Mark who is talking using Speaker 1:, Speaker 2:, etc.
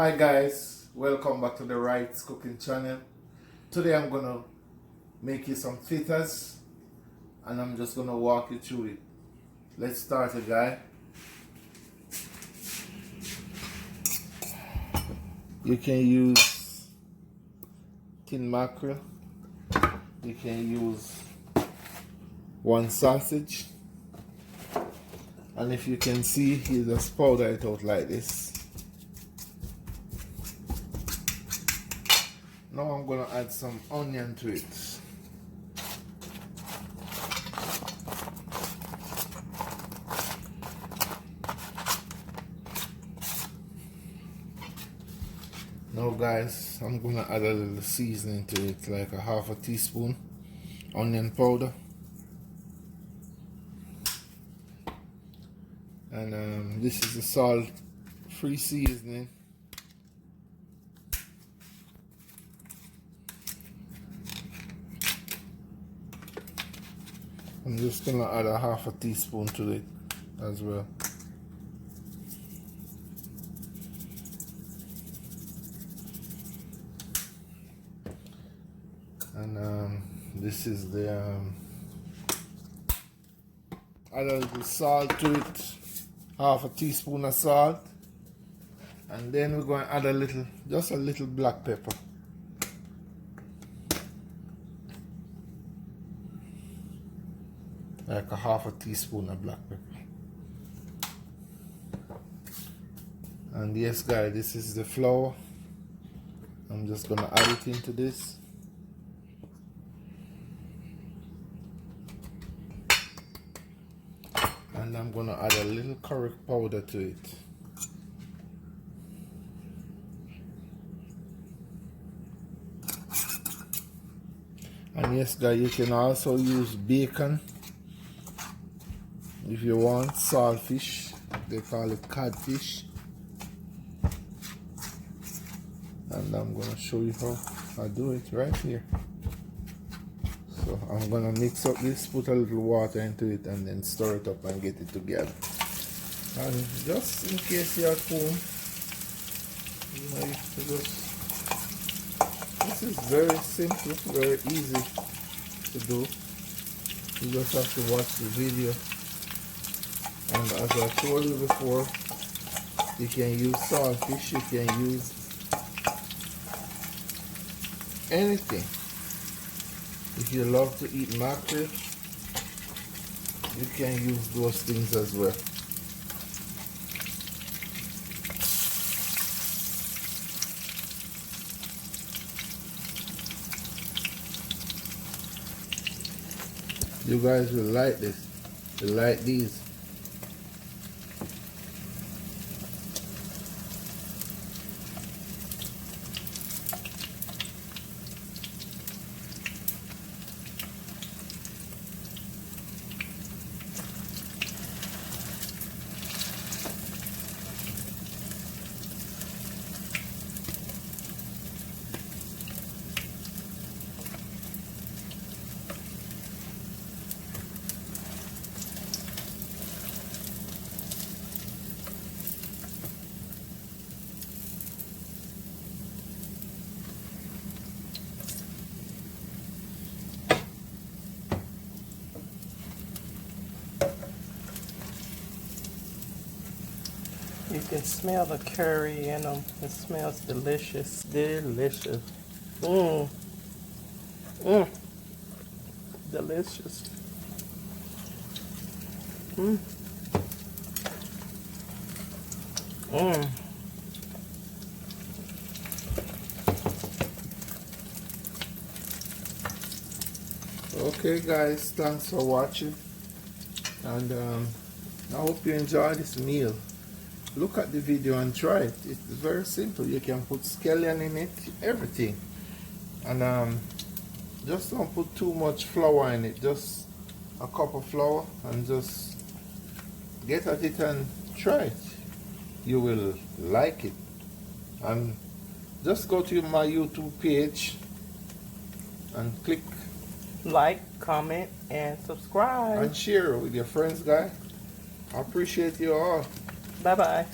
Speaker 1: Hi guys, welcome back to the Rights Cooking channel. Today I'm gonna make you some fritters and I'm just gonna walk you through it. Let's start it, guys. You can use tin mackerel. You can use one sausage. And if you can see, you just powder it out like this. Now I'm going to add some onion to it. Now guys, I'm going to add a little seasoning to it, like a half a teaspoon onion powder. And this is a salt-free seasoning. I'm just gonna add a half a teaspoon to it as well. And this is the add a little salt to it, half a teaspoon of salt, and then we're going to add just a little black pepper. Like a half a teaspoon of black pepper. And yes guys, this is the flour. I'm just gonna add it into this. And I'm gonna add a little curry powder to it. And yes guys, you can also use bacon. If you want saltfish, they call it codfish. And I'm going to show you how I do it right here. So I'm going to mix up this, put a little water into it, and then stir it up and get it together. And just in case you're at home, you know, this is very simple, very easy to do. You just have to watch the video. And as I told you before, you can use saltfish, you can use anything. If you love to eat mackerel, you can use those things as well. You guys will like this. You like these.
Speaker 2: You can smell the curry in them. It smells delicious. Delicious. Mmm. Mmm. Delicious. Mmm. Mmm.
Speaker 1: Okay guys, thanks for watching. And I hope you enjoy this meal. Look at the video and try it. It's very simple. You can put scallion in it, everything. And just don't put too much flour in it. Just a cup of flour and just get at it and try it. You will like it. And just go to my YouTube page and click
Speaker 2: Like, comment, and subscribe.
Speaker 1: and share with your friends, guys. I appreciate you all.
Speaker 2: Bye-bye.